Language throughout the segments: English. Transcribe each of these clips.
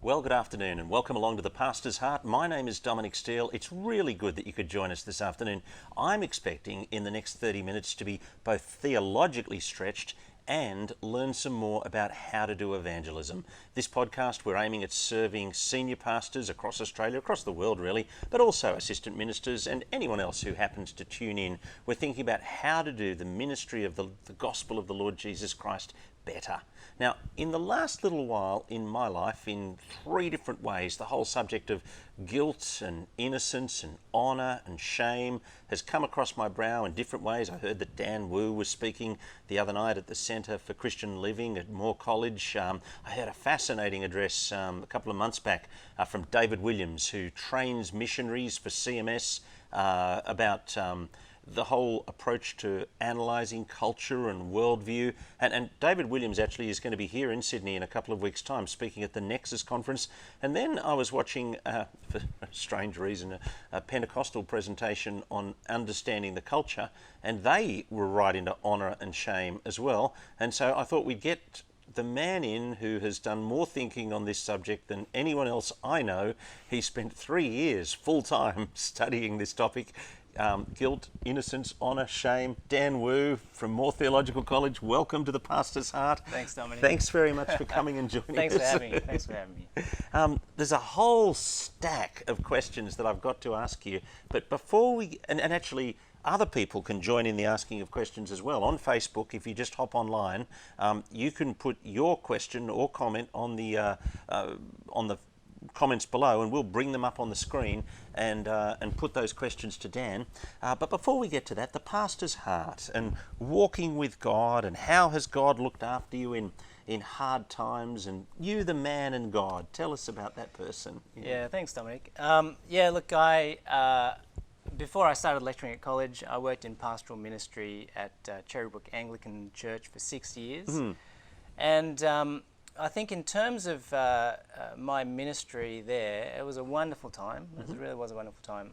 Well, good afternoon and welcome along to the Pastor's Heart. My name is Dominic Steele. It's really good that you could join us this afternoon. I'm expecting in the next 30 minutes to be both theologically stretched and learn some more about how to do evangelism. This podcast, we're aiming at serving senior pastors across Australia, across the world really, but also assistant ministers and anyone else who happens to tune in. We're thinking about how to do the ministry of the gospel of the Lord Jesus Christ better. Now, in the last little while in my life, in three different ways, the whole subject of guilt and innocence and honour and shame has come across my brow in different ways. I heard that Dan Wu was speaking the other night at the Centre for Christian Living at Moore College. I heard a fascinating address a couple of months back from David Williams, who trains missionaries for CMS about the whole approach to analysing culture and worldview. And David Williams actually is going to be here in Sydney in a couple of weeks' time speaking at the Nexus Conference. And then I was watching, for a strange reason, a Pentecostal presentation on understanding the culture, and they were right into honour and shame as well. And so I thought we'd get the man in who has done more thinking on this subject than anyone else I know. He spent 3 years full-time studying this topic. Guilt, innocence, honour, shame. Dan Wu from Moore Theological College, welcome to the Pastor's Heart. Thanks, Dominic. Thanks very much for coming and joining Thanks us. for having me. Thanks for having me. There's a whole stack of questions that I've got to ask you, but before we, and actually other people can join in the asking of questions as well. On Facebook, if you just hop online, you can put your question or comment on the comments below, and we'll bring them up on the screen and put those questions to Dan. But before we get to that, the pastor's heart and walking with God, and how has God looked after you in hard times, and you, the man and God. Tell us about that person. Yeah, thanks, Dominic. Look, before I started lecturing at college, I worked in pastoral ministry at Cherrybrook Anglican Church for 6 years. And I think in terms of my ministry there, it was a wonderful time. It really was a wonderful time.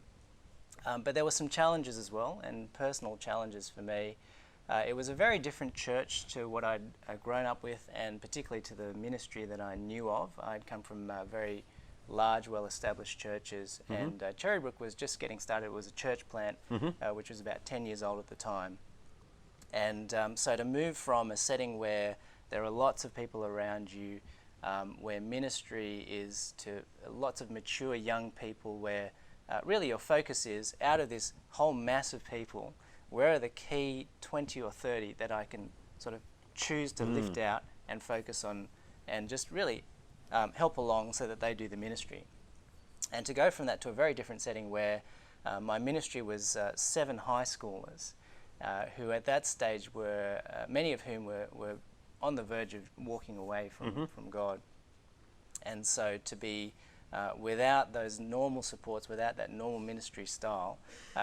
But there were some challenges as well, and personal challenges for me. It was a very different church to what I'd grown up with, and particularly to the ministry that I knew of. I'd come from very large, well-established churches, and Cherrybrook was just getting started. It was a church plant, which was about 10 years old at the time. And so to move from a setting where there are lots of people around you, where ministry is to lots of mature young people, where really your focus is, out of this whole mass of people, where are the key 20 or 30 that I can sort of choose to lift out and focus on, and just really help along so that they do the ministry. And to go from that to a very different setting where my ministry was 7 high schoolers, who at that stage were, many of whom were on the verge of walking away from God. And so to be without those normal supports, without that normal ministry style,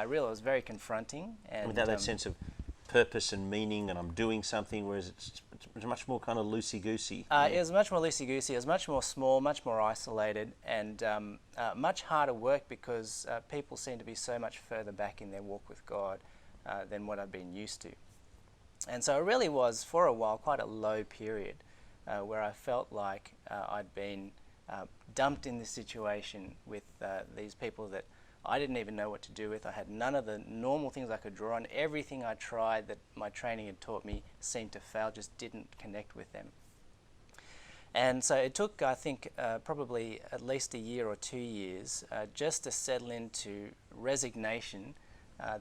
really was very confronting. And without that sense of purpose and meaning, and I'm doing something, whereas it's much more kind of loosey-goosey. It was much more loosey-goosey. It was much more small, much more isolated, and much harder work because people seem to be so much further back in their walk with God than what I'd been used to. And so it really was, for a while, quite a low period where I felt like I'd been dumped in this situation with these people that I didn't even know what to do with. I had none of the normal things I could draw on. Everything I tried that my training had taught me seemed to fail, just didn't connect with them. And so it took, I think, probably at least a year or 2 years just to settle into resignation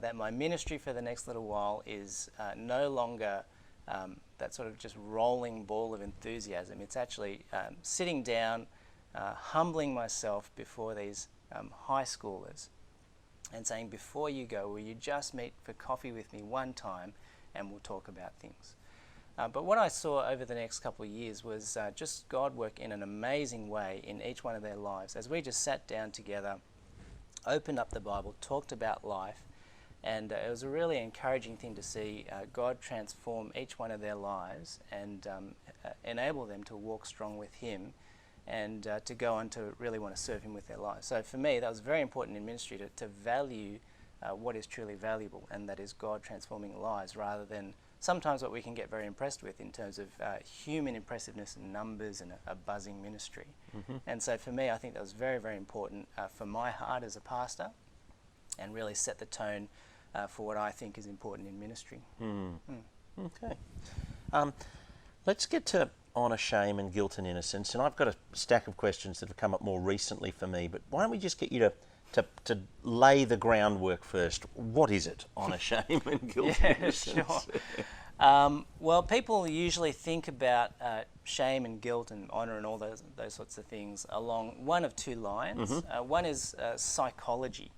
that my ministry for the next little while is no longer that sort of just rolling ball of enthusiasm. It's actually sitting down, humbling myself before these high schoolers and saying, before you go, will you just meet for coffee with me one time and we'll talk about things. But what I saw over the next couple of years was just God work in an amazing way in each one of their lives. As we just sat down together, opened up the Bible, talked about life, and it was a really encouraging thing to see God transform each one of their lives and enable them to walk strong with Him and to go on to really want to serve Him with their lives. So for me, that was very important in ministry to value what is truly valuable, and that is God transforming lives rather than sometimes what we can get very impressed with in terms of human impressiveness and numbers and a buzzing ministry. And so for me, I think that was very, very important for my heart as a pastor, and really set the tone for what I think is important in ministry. Okay. Let's get to honour, shame and guilt and innocence. And I've got a stack of questions that have come up more recently for me, but why don't we just get you to lay the groundwork first? What is it, honour, shame and guilt and innocence? Sure. Well, people usually think about shame and guilt and honour and all those sorts of things along one of two lines. One is psychology.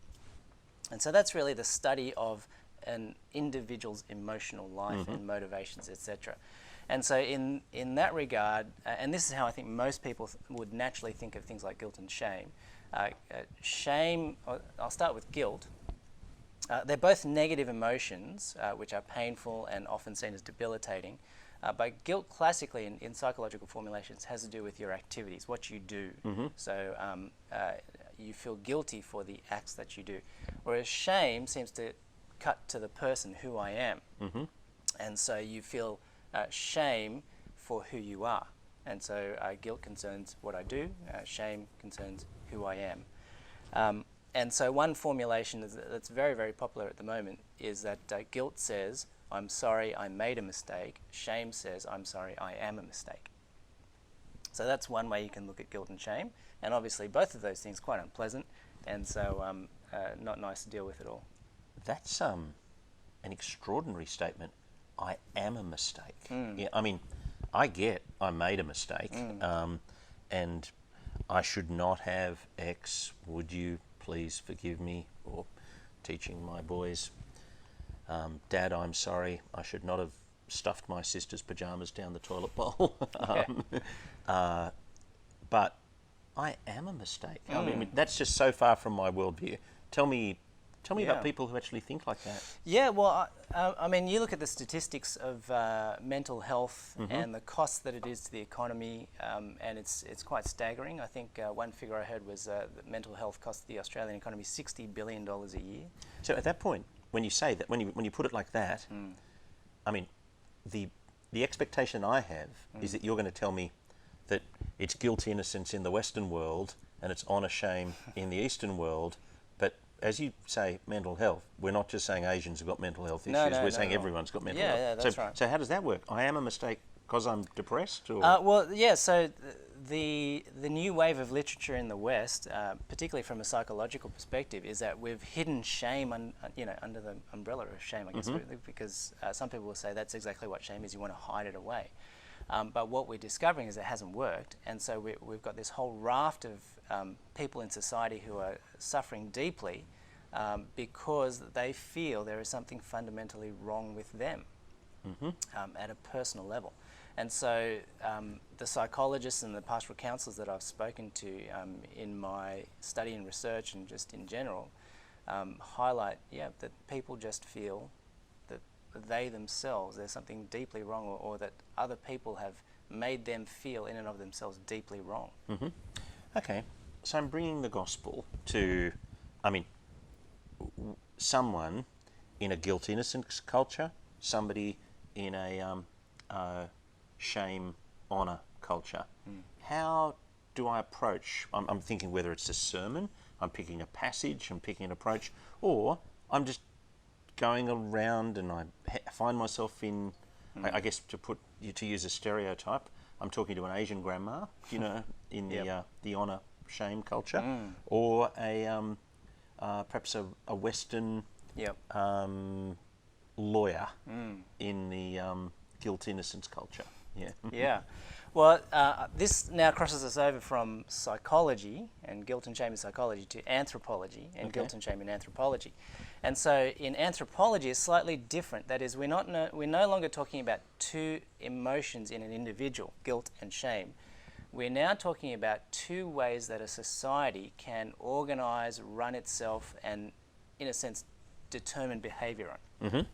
And so that's really the study of an individual's emotional life and motivations, etc. And so in that regard, and this is how I think most people would naturally think of things like guilt and shame. Shame, I'll start with guilt. They're both negative emotions, which are painful and often seen as debilitating. But guilt classically in psychological formulations has to do with your activities, what you do. So you feel guilty for the acts that you do. Whereas shame seems to cut to the person, who I am. And so you feel shame for who you are. And so guilt concerns what I do, shame concerns who I am. And so one formulation that's very, very popular at the moment is that guilt says, I'm sorry, I made a mistake. Shame says, I'm sorry, I am a mistake. So that's one way you can look at guilt and shame. And obviously both of those things are quite unpleasant, and so not nice to deal with at all. That's an extraordinary statement. I am a mistake. Yeah, I mean, I get I made a mistake, and I should not have X. Would you please forgive me? Or teaching my boys, Dad, I'm sorry. I should not have stuffed my sister's pajamas down the toilet bowl. But I am a mistake. I mean, that's just so far from my worldview. Tell me about people who actually think like that. Yeah, well, I mean, you look at the statistics of mental health and the cost that it is to the economy, and it's quite staggering. I think one figure I heard was that mental health costs the Australian economy $60 billion a year. So at that point, when you say that, when you put it like that, I mean, the expectation I have is that you're going to tell me that it's guilt, innocence in the Western world and it's honour, shame in the Eastern world. But as you say, mental health, we're not just saying Asians have got mental health issues. We're saying everyone's got mental health. Yeah, that's right. So how does that work? I am a mistake because I'm depressed? Or? Well, yeah, so the new wave of literature in the West, particularly from a psychological perspective, is that we've hidden shame under the umbrella of shame, I guess, because some people will say that's exactly what shame is. You want to hide it away. But what we're discovering is it hasn't worked, and so we've got this whole raft of people in society who are suffering deeply because they feel there is something fundamentally wrong with them at a personal level. And so the psychologists and the pastoral counsellors that I've spoken to in my study and research and just in general highlight, that people just feel that they themselves, there's something deeply wrong, or that other people have made them feel in and of themselves deeply wrong. Okay, so I'm bringing the gospel to, someone in a guilt innocence culture, somebody in a shame honour culture. How do I approach? I'm thinking whether it's a sermon, I'm picking a passage, I'm picking an approach, or I'm just going around and I find myself in, I guess to use a stereotype, I'm talking to an Asian grandma, in the honour shame culture, or a perhaps a Western lawyer in the guilt innocence culture. Yeah. Well, this now crosses us over from psychology and guilt and shame in psychology to anthropology and guilt and shame in anthropology. And so in anthropology, it's slightly different. That is, we're no longer talking about two emotions in an individual, guilt and shame. We're now talking about two ways that a society can organise, run itself, and, in a sense, determine behaviour on.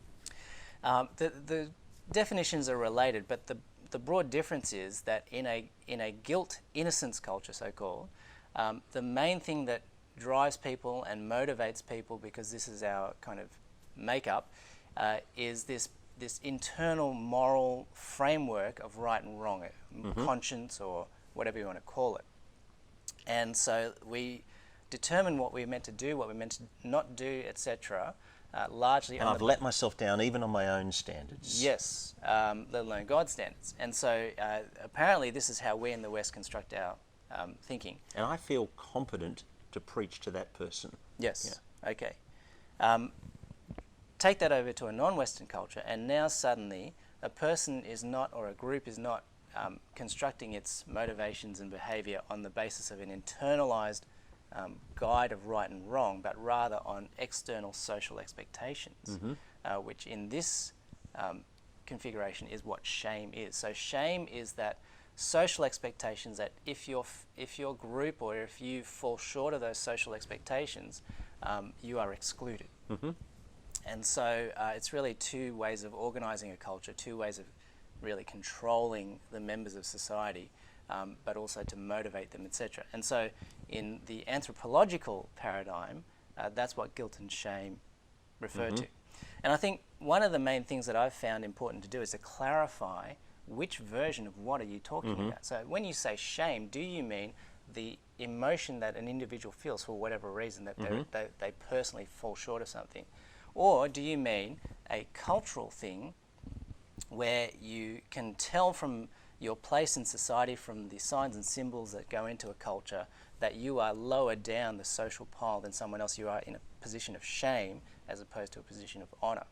The definitions are related, but the broad difference is that in a guilt innocence culture, so-called, the main thing that drives people and motivates people, because this is our kind of makeup, is this this internal moral framework of right and wrong, conscience or whatever you want to call it. And so we determine what we're meant to do, what we're meant to not do, etc. Largely. And I've let myself down even on my own standards. Yes, let alone God's standards. And so apparently this is how we in the West construct our thinking. And I feel competent to preach to that person. Yes. Yeah. Okay. Take that over to a non-Western culture, and now suddenly a person is not, or a group is not, constructing its motivations and behaviour on the basis of an internalized guide of right and wrong, but rather on external social expectations, which in this configuration is what shame is. So shame is that social expectations that if your group or if you fall short of those social expectations, you are excluded. And so it's really two ways of organising a culture, two ways of really controlling the members of society, but also to motivate them, etc. And so in the anthropological paradigm, that's what guilt and shame refer to. And I think one of the main things that I've found important to do is to clarify which version of what are you talking about. So when you say shame, do you mean the emotion that an individual feels for whatever reason, that they personally fall short of something? Or do you mean a cultural thing where you can tell from your place in society, from the signs and symbols that go into a culture, that you are lower down the social pile than someone else? You are in a position of shame as opposed to a position of honour.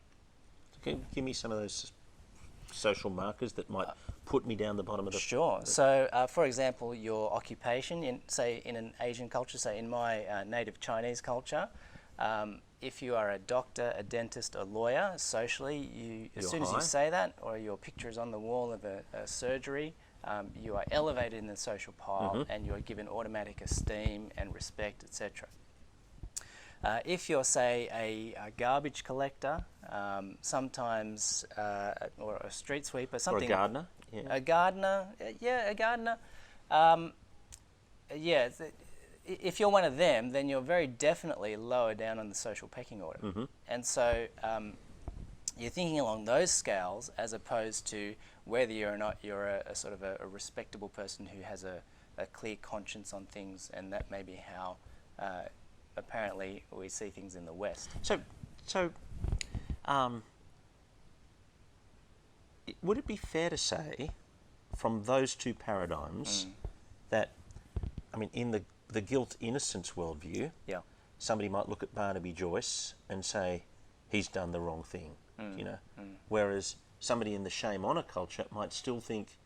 Can you give me some of those social markers that might put me down the bottom of the... Sure. So, for example, your occupation, in an Asian culture, say in my native Chinese culture, if you are a doctor, a dentist, a lawyer, socially, as soon as you say that, or your picture is on the wall of a surgery, you are elevated in the social pile and you are given automatic esteem and respect, etc. If you're, say, a garbage collector, sometimes, or a street sweeper, something... Or a gardener? Yeah. A gardener, a gardener. If you're one of them, then you're very definitely lower down on the social pecking order. And so you're thinking along those scales as opposed to whether you're not a sort of a respectable person who has a clear conscience on things, and that may be how apparently we see things in the West. So, would it be fair to say, from those two paradigms, that, I mean, in the guilt-innocence worldview, somebody might look at Barnaby Joyce and say, he's done the wrong thing, whereas somebody in the shame-honour culture might still think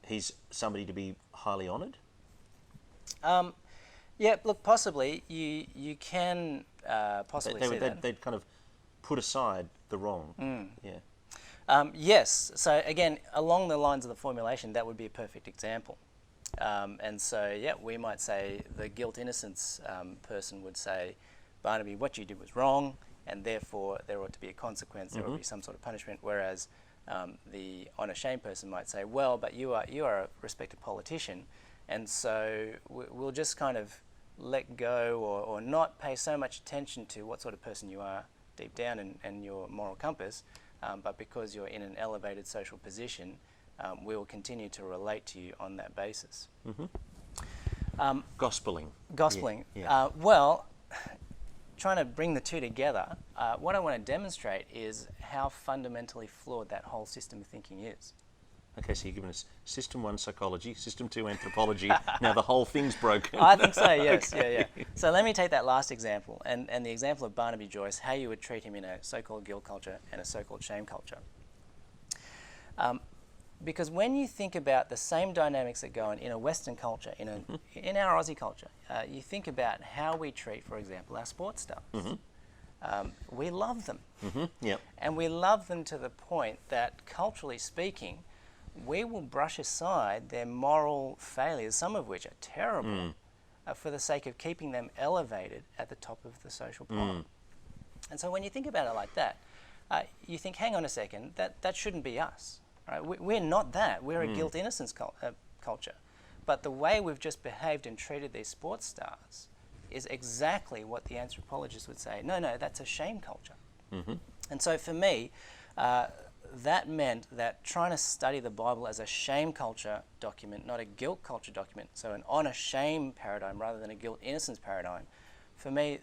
he's somebody to be highly honoured? Yeah, look, possibly. You can possibly see that. They'd kind of put aside the wrong. Yes. So again, along the lines of the formulation, that would be a perfect example. And so, we might say the guilt-innocence person would say, Barnaby, what you did was wrong, and therefore there ought to be a consequence, there ought to be some sort of punishment, whereas the honour-shame person might say, well, but you are a respected politician, and so we'll just kind of let go or not pay so much attention to what sort of person you are deep down and your moral compass, but because you're in an elevated social position, we will continue to relate to you on that basis. Gospeling. Gospeling. Yeah. Well, trying to bring the two together, what I want to demonstrate is how fundamentally flawed that whole system of thinking is. Okay, so you're giving us System 1 psychology, System 2 anthropology, now the whole thing's broken. I think so, yes, yeah. So let me take that last example, and the example of Barnaby Joyce, how you would treat him in a so-called guilt culture and a so-called shame culture. Because when you think about the same dynamics that go on in a Western culture, in our Aussie culture, you think about how we treat, for example, our sports stars. We love them. And we love them to the point that, culturally speaking, we will brush aside their moral failures, some of which are terrible, for the sake of keeping them elevated at the top of the social pile. And so when you think about it like that, you think, hang on a second, that shouldn't be us. Right? We're not that. We're a guilt-innocence culture. But the way we've just behaved and treated these sports stars is exactly what the anthropologists would say. No, that's a shame culture. And so for me, that meant that trying to study the Bible as a shame culture document, not a guilt culture document, so an honor-shame paradigm rather than a guilt-innocence paradigm, for me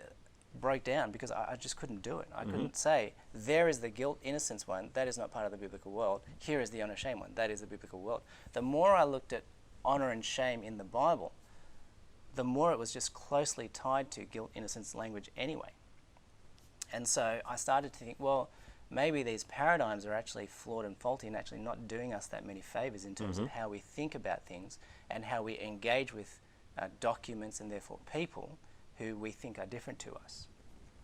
broke down because I just couldn't do it. I couldn't say, there is the guilt-innocence one, that is not part of the biblical world. Here is the honor-shame one, that is the biblical world. The more I looked at honor and shame in the Bible, the more it was just closely tied to guilt-innocence language anyway. And so I started to think, well, maybe these paradigms are actually flawed and faulty and actually not doing us that many favors in terms of how we think about things and how we engage with documents and therefore people who we think are different to us.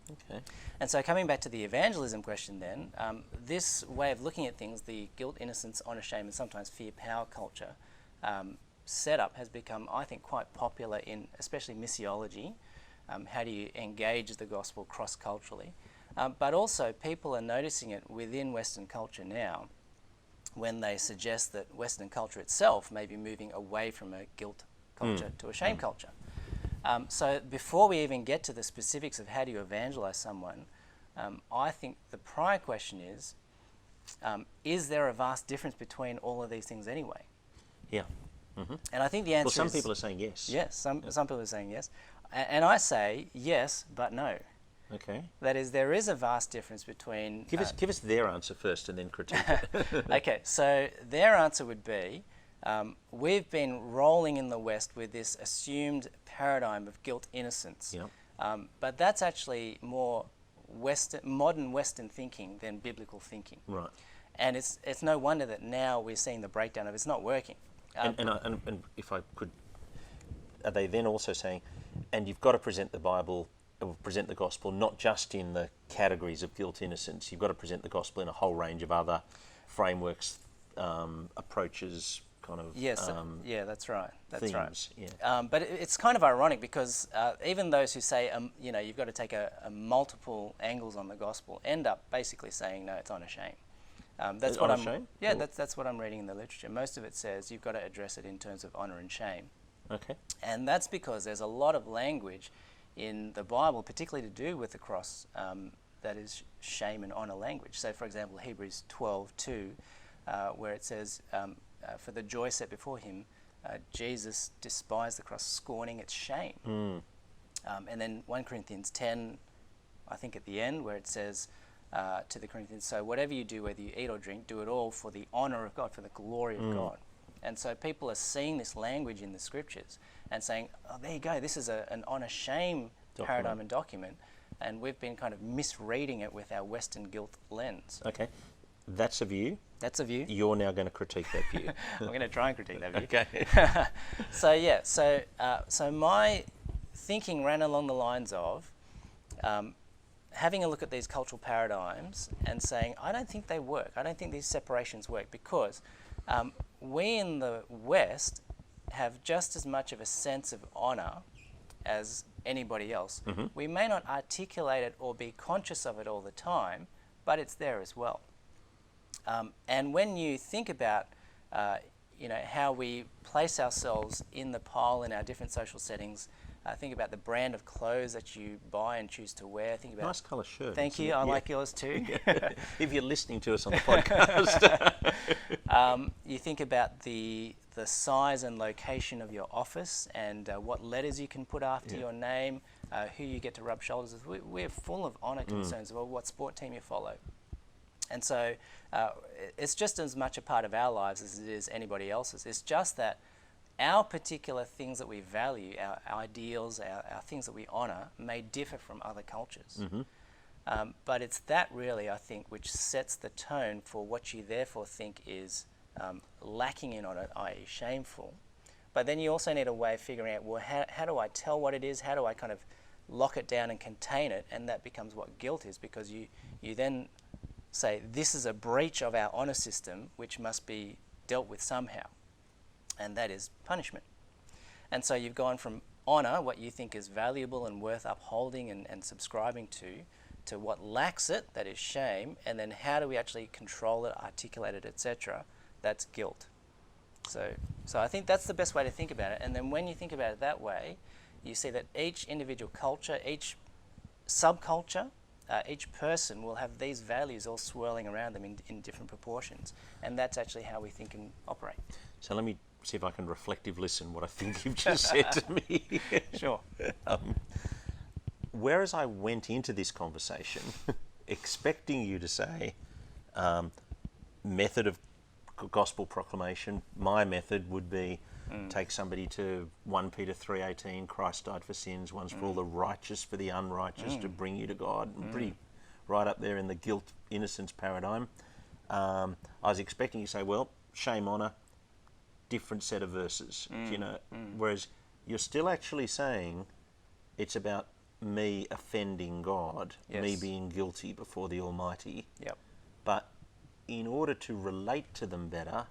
Okay. And so coming back to the evangelism question then, this way of looking at things, the guilt, innocence, honor, shame, and sometimes fear, power culture setup has become, I think, quite popular in especially missiology. How do you engage the gospel cross-culturally? But also people are noticing it within Western culture now when they suggest that Western culture itself may be moving away from a guilt culture to a shame culture. So before we even get to the specifics of how do you evangelize someone, I think the prior question is there a vast difference between all of these things anyway? Yeah. And I think the answer is... Well, some people are saying yes. Yes, some people are saying yes. And I say yes, but no. Okay. That is, there is a vast difference between... Give us their answer first and then critique it. Okay, so their answer would be, we've been rolling in the West with this assumed paradigm of guilt innocence. Yep. But that's actually more modern Western thinking than biblical thinking. Right. And it's no wonder that now we're seeing the breakdown of it's not working. And if I could, are they then also saying, and you've got to present the Bible, or present the gospel, not just in the categories of guilt, innocence, you've got to present the gospel in a whole range of other frameworks, approaches, kind of yeah, that's right. That's themes. right. Yeah. But it's kind of ironic because even those who say, you've got to take a multiple angles on the gospel end up basically saying, no, it's honor shame. That's what shame? Yeah, that's what I'm reading in the literature. Most of it says you've got to address it in terms of honor and shame. Okay. And that's because there's a lot of language in the Bible, particularly to do with the cross, that is shame and honor language. So, for example, Hebrews 12:2, where it says, for the joy set before him, Jesus despised the cross, scorning its shame. And then 1 Corinthians 10, I think at the end, where it says to the Corinthians, so whatever you do, whether you eat or drink, do it all for the honor of God, for the glory of God. And so people are seeing this language in the scriptures and saying, oh, there you go, this is an honor-shame paradigm and document. And we've been kind of misreading it with our Western guilt lens. Okay. That's a view. That's a view. You're now going to critique that view. I'm going to try and critique that view. Okay. So my thinking ran along the lines of having a look at these cultural paradigms and saying, I don't think they work. I don't think these separations work because we in the West have just as much of a sense of honor as anybody else. We may not articulate it or be conscious of it all the time, but it's there as well. And when you think about how we place ourselves in the pile in our different social settings, think about the brand of clothes that you buy and choose to wear. Think about nice colour shirt. Thank you. I like yours too. If you're listening to us on the podcast. You think about the size and location of your office and what letters you can put after your name, who you get to rub shoulders with. We're full of honour concerns about what sport team you follow. And so it's just as much a part of our lives as it is anybody else's. It's just that our particular things that we value, our ideals, our things that we honour, may differ from other cultures. But it's that really, I think, which sets the tone for what you therefore think is lacking in honour, i.e. shameful. But then you also need a way of figuring out, well, how do I tell what it is? How do I kind of lock it down and contain it? And that becomes what guilt is, because you then say, this is a breach of our honour system, which must be dealt with somehow. And that is punishment. And so you've gone from honour, what you think is valuable and worth upholding and subscribing to what lacks it, that is shame, and then how do we actually control it, articulate it, etc. That's guilt. So I think that's the best way to think about it. And then when you think about it that way, you see that each individual culture, each subculture each person will have these values all swirling around them in different proportions. And that's actually how we think and operate. So let me see if I can reflective listen what I think you've just said to me. Sure. Whereas I went into this conversation expecting you to say method of gospel proclamation, my method would be take somebody to 1 Peter 3:18, Christ died for sins, once for all, the righteous for the unrighteous, to bring you to God. Pretty right up there in the guilt innocence paradigm. I was expecting you to say, well, shame, honour, different set of verses, you know, whereas you're still actually saying it's about me offending God, me Yes. being guilty before the Almighty. Yep. But in order to relate to them better,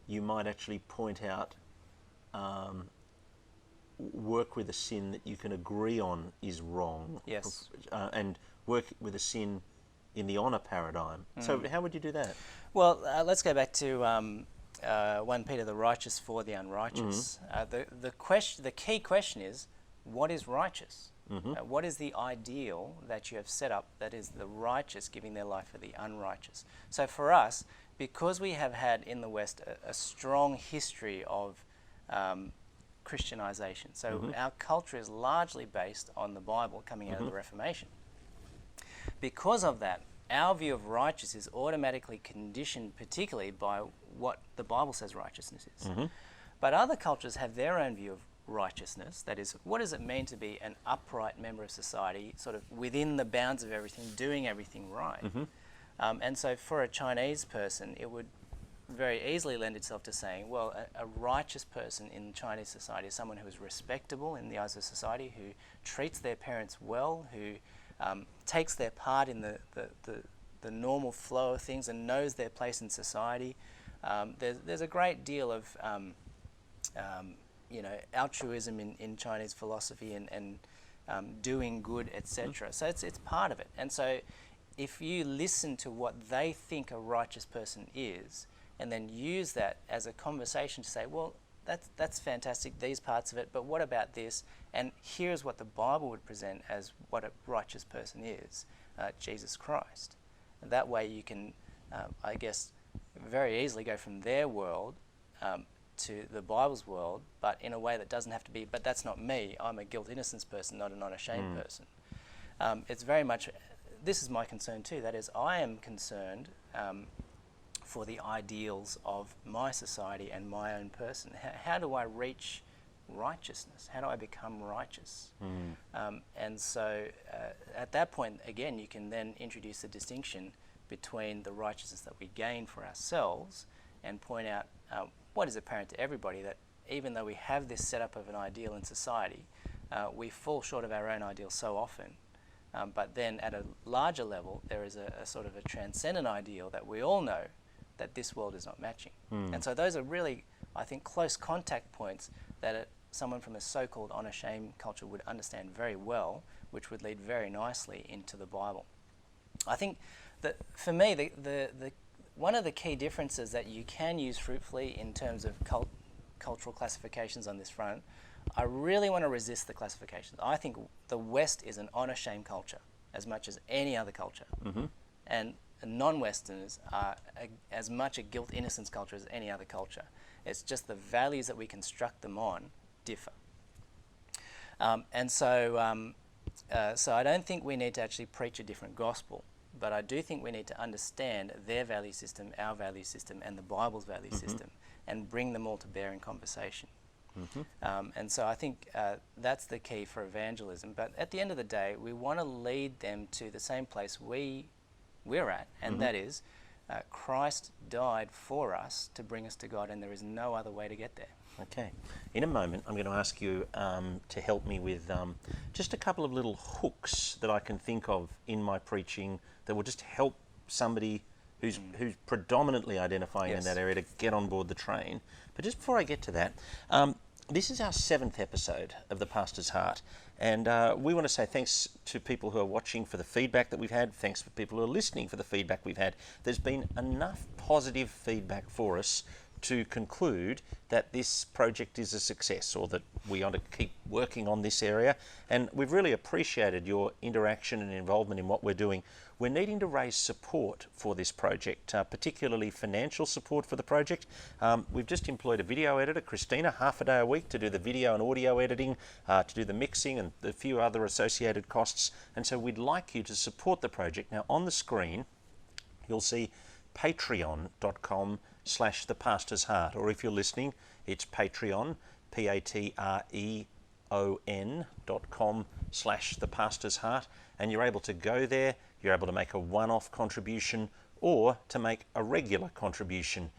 you might actually point out, work with a sin that you can agree on is wrong. Yes. And work with a sin in the honour paradigm. So how would you do that? Well, let's go back to 1 Peter, the righteous for the unrighteous. The key question is, what is righteous? What is the ideal that you have set up that is the righteous giving their life for the unrighteous? So for us, because we have had in the West a strong history of Christianization, so our culture is largely based on the Bible coming out of the Reformation. Because of that, our view of righteous is automatically conditioned particularly by what the Bible says righteousness is. But other cultures have their own view of righteousness. That is, what does it mean to be an upright member of society, sort of within the bounds of everything, doing everything right? And so for a Chinese person, it would very easily lend itself to saying, well, a righteous person in Chinese society is someone who is respectable in the eyes of society, who treats their parents well, who takes their part in the normal flow of things and knows their place in society. There's a great deal of altruism in Chinese philosophy and doing good, etc. So it's part of it. And so if you listen to what they think a righteous person is, and then use that as a conversation to say, well, that's fantastic, these parts of it, but what about this? And here's what the Bible would present as what a righteous person is, Jesus Christ. And that way you can, I guess, very easily go from their world to the Bible's world, but in a way that doesn't have to be, but that's not me, I'm a guilt innocence person, not an unashamed person. It's very much, this is my concern too, that is, I am concerned for the ideals of my society and my own person. How do I reach righteousness? How do I become righteous? And so at that point, again, you can then introduce a distinction between the righteousness that we gain for ourselves and point out what is apparent to everybody, that even though we have this setup of an ideal in society, we fall short of our own ideal so often. But then at a larger level, there is a sort of a transcendent ideal that we all know that this world is not matching. And so those are really, I think, close contact points that someone from a so-called unashamed culture would understand very well, which would lead very nicely into the Bible. I think that for me, the one of the key differences that you can use fruitfully in terms of cultural classifications on this front, I really want to resist the classifications. I think the West is an unashamed culture as much as any other culture. And non-Westerners are as much a guilt innocence culture as any other culture. It's just the values that we construct them on differ. So I don't think we need to actually preach a different gospel, but I do think we need to understand their value system, our value system, and the Bible's value system, and bring them all to bear in conversation. And so I think that's the key for evangelism. But at the end of the day, we want to lead them to the same place we're at, and that is Christ died for us to bring us to God, and there is no other way to get there. Okay. In a moment, I'm going to ask you to help me with just a couple of little hooks that I can think of in my preaching that will just help somebody who's predominantly identifying in that area to get on board the train. But just before I get to that, this is our 7th episode of The Pastor's Heart. And we want to say thanks to people who are watching for the feedback that we've had. Thanks for people who are listening for the feedback we've had. There's been enough positive feedback for us to conclude that this project is a success, or that we want to keep working on this area. And we've really appreciated your interaction and involvement in what we're doing. We're needing to raise support for this project, particularly financial support for the project. We've just employed a video editor, Christina, half a day a week to do the video and audio editing, to do the mixing and a few other associated costs. And so we'd like you to support the project. Now, on the screen, you'll see patreon.com/thepastor's heart, or if you're listening, it's Patreon, patreon.com/thepastor's heart, and you're able to go there. You're able to make a one-off contribution or to make a regular contribution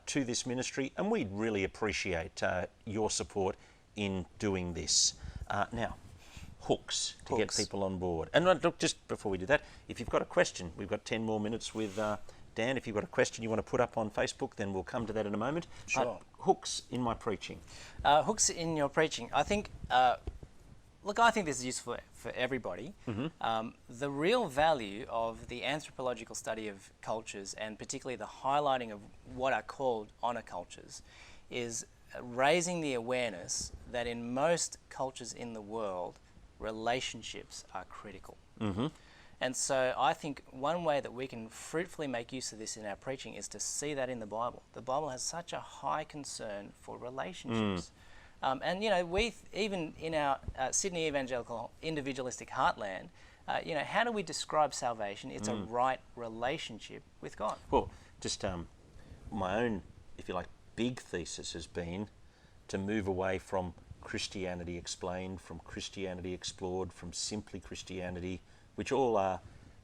to this ministry, and we'd really appreciate your support in doing this. Now, hooks to get people on board. And look, just before we do that, if you've got a question, we've got 10 more minutes with Dan. If you've got a question you want to put up on Facebook, then we'll come to that in a moment. Sure. Hooks in my preaching. Hooks in your preaching. I think, look, I think this is useful for everybody. The real value of the anthropological study of cultures, and particularly the highlighting of what are called honor cultures, is raising the awareness that in most cultures in the world, relationships are critical. And so I think one way that we can fruitfully make use of this in our preaching is to see that in the Bible. The Bible has such a high concern for relationships. And, you know, we, even in our Sydney Evangelical individualistic heartland, you know, how do we describe salvation? It's a right relationship with God. Well, just my own, if you like, big thesis has been to move away from Christianity Explained, from Christianity Explored, from Simply Christianity, which all are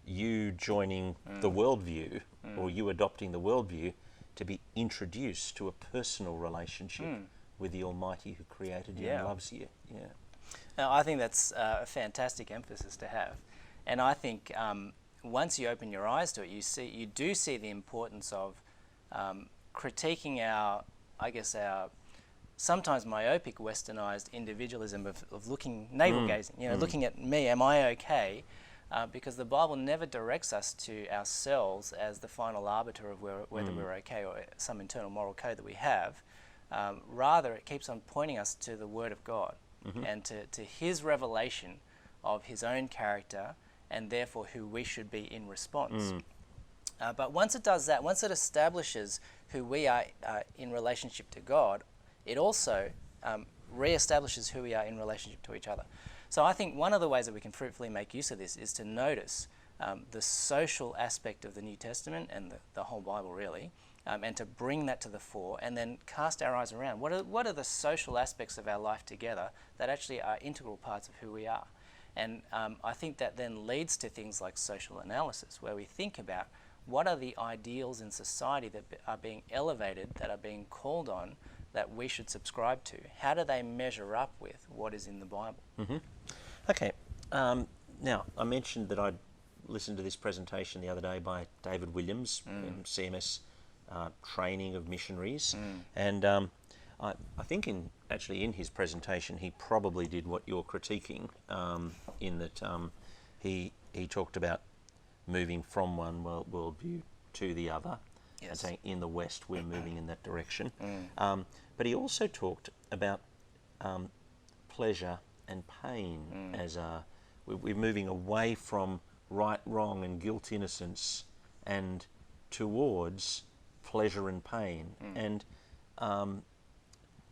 you joining the worldview, or you adopting the worldview, to be introduced to a personal relationship with the Almighty who created you and loves you. Now, I think that's a fantastic emphasis to have. And I think once you open your eyes to it, you do see the importance of critiquing our sometimes myopic, westernized individualism of looking, navel-gazing, you know, looking at me, am I okay? Because the Bible never directs us to ourselves as the final arbiter of whether we're okay, or some internal moral code that we have. Rather, it keeps on pointing us to the Word of God and to His revelation of His own character, and therefore who we should be in response. But once it does that, once it establishes who we are in relationship to God, it also re-establishes who we are in relationship to each other. So I think one of the ways that we can fruitfully make use of this is to notice the social aspect of the New Testament and the whole Bible, really, and to bring that to the fore, and then cast our eyes around. What are the social aspects of our life together that actually are integral parts of who we are? And I think that then leads to things like social analysis, where we think about what are the ideals in society that are being elevated, that are being called on, that we should subscribe to. How do they measure up with what is in the Bible? Okay. Now, I mentioned that I'd listened to this presentation the other day by David Williams in CMS Training of Missionaries. And I think in his presentation he probably did what you're critiquing, in that he talked about moving from one worldview to the other. And saying in the West we're moving in that direction. But he also talked about pleasure and pain as we're moving away from right, wrong and guilt, innocence, and towards pleasure and pain. And I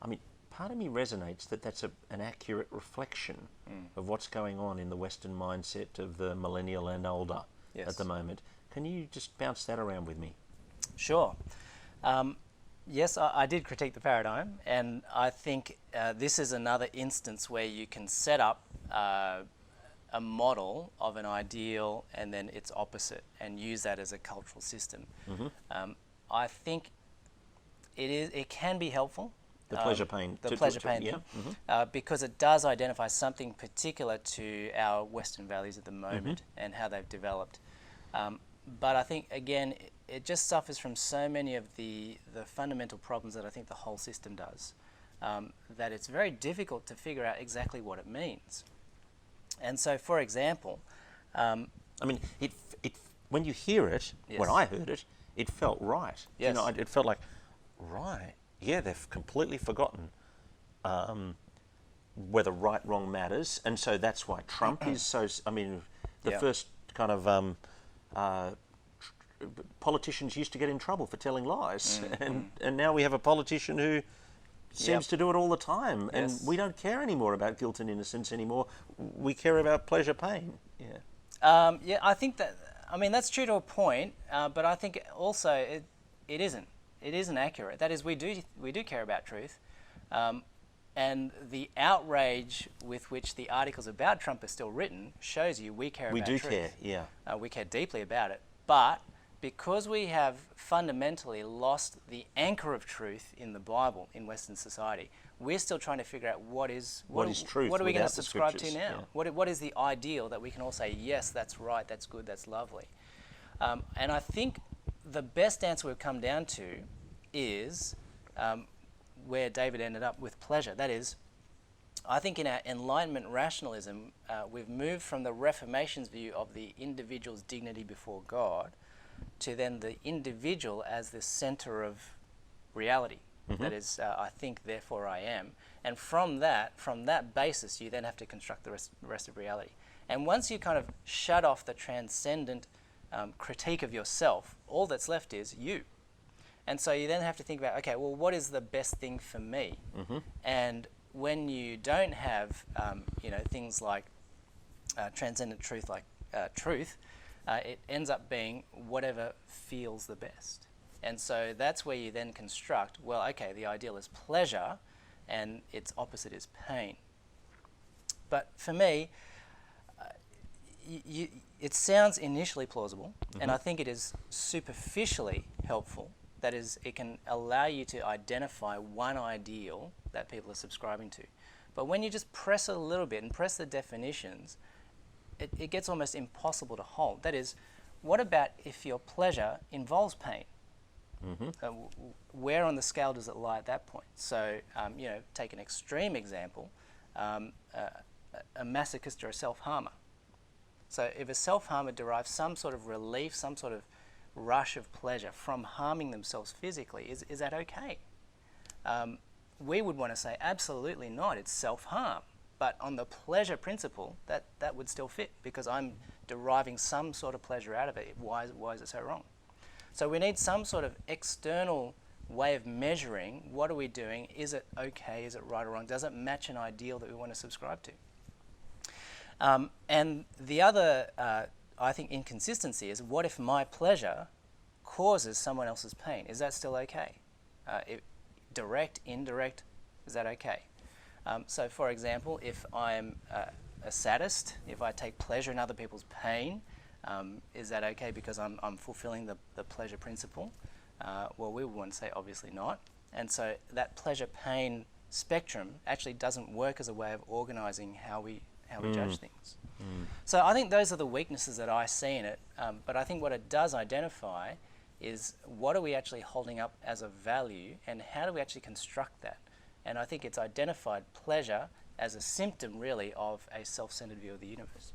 mean, part of me resonates that that's an accurate reflection of what's going on in the Western mindset of the millennial and older at the moment. Can you just bounce that around with me? Sure. Yes, I did critique the paradigm, and I think this is another instance where you can set up a model of an ideal and then its opposite, and use that as a cultural system. I think it can be helpful. The pleasure pain. Because it does identify something particular to our Western values at the moment and how they've developed. But I think, again, it just suffers from so many of the fundamental problems that I think the whole system does, that it's very difficult to figure out exactly what it means. And so, for example... I mean, it when you hear it, when I heard it, it felt right. Yes. You know, it felt like, Right. Yeah, they've completely forgotten whether right, wrong matters. And so that's why Trump is so... I mean, the Yeah. first kind of... politicians used to get in trouble for telling lies. And now we have a politician who seems to do it all the time. And Yes. we don't care anymore about guilt and innocence anymore. We care about pleasure, pain. Yeah. Yeah, I think that, I mean, that's true to a point, but I think also it isn't. It isn't accurate. That is, we do care about truth, and the outrage with which the articles about Trump are still written shows you we care We about do truth. care, yeah. We care deeply about it, but because we have fundamentally lost the anchor of truth in the Bible in Western society, we're still trying to figure out what is truth What are we going without to the subscribe to scriptures, now? yeah. What is the ideal that we can all say, yes, that's right, that's good, that's lovely? And I think the best answer we've come down to is where David ended up with pleasure. That is, I think in our Enlightenment rationalism, we've moved from the Reformation's view of the individual's dignity before God to then the individual as the center of reality. That is, I think, therefore I am. And from that basis, you then have to construct the rest of reality. And once you kind of shut off the transcendent critique of yourself, all that's left is you. And so you then have to think about, okay, well, what is the best thing for me? And when you don't have, things like transcendent truth, like truth, it ends up being whatever feels the best. And so that's where you then construct, well, okay, the ideal is pleasure, and its opposite is pain. But for me, it sounds initially plausible, and I think it is superficially helpful. That is, it can allow you to identify one ideal that people are subscribing to. But when you just press it a little bit and press the definitions, it gets almost impossible to hold. That is, what about if your pleasure involves pain? Where on the scale does it lie at that point? So, take an extreme example, a masochist or a self-harmer. So if a self-harmer derives some sort of relief, some sort of rush of pleasure from harming themselves physically, is that okay? We would want to say absolutely not, it's self-harm. But on the pleasure principle, that would still fit because I'm deriving some sort of pleasure out of it. Why is it so wrong? So we need some sort of external way of measuring what are we doing. Is it okay? Is it right or wrong? Does it match an ideal that we want to subscribe to? And the other, I think, inconsistency is what if my pleasure causes someone else's pain? Is that still okay? Direct, indirect, is that okay? So, for example, if I'm a sadist, if I take pleasure in other people's pain, is that okay because I'm fulfilling the pleasure principle? Well, we would want to say obviously not. And so that pleasure-pain spectrum actually doesn't work as a way of organising how we judge things. So I think those are the weaknesses that I see in it. But I think what it does identify is what are we actually holding up as a value and how do we actually construct that? And I think it's identified pleasure as a symptom, really, of a self-centered view of the universe.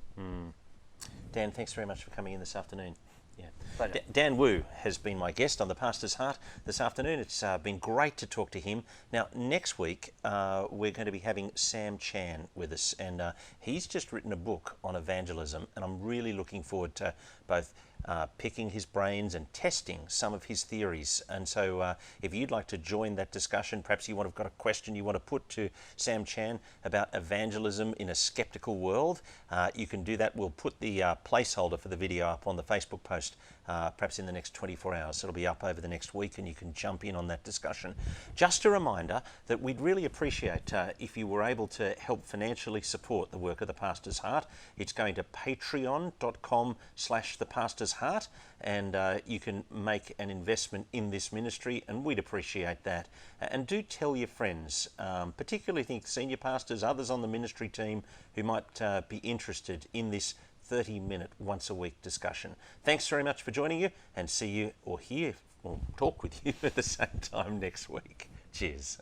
Dan, thanks very much for coming in this afternoon. Yeah. Pleasure. Dan Wu has been my guest on The Pastor's Heart this afternoon. It's been great to talk to him. Now, next week, we're going to be having Sam Chan with us, and he's just written a book on evangelism, and I'm really looking forward to both picking his brains and testing some of his theories. And so if you'd like to join that discussion, perhaps you got a question you want to put to Sam Chan about evangelism in a skeptical world, you can do that. We'll put the placeholder for the video up on the Facebook post perhaps in the next 24 hours. It'll be up over the next week and you can jump in on that discussion. Just a reminder that we'd really appreciate if you were able to help financially support the work of The Pastor's Heart. It's going to patreon.com/thepastor'sheart, and you can make an investment in this ministry, and we'd appreciate that. And do tell your friends, particularly think senior pastors, others on the ministry team who might be interested in this 30-minute once-a-week discussion. Thanks very much for joining you, and see you or hear or talk with you at the same time next week. Cheers.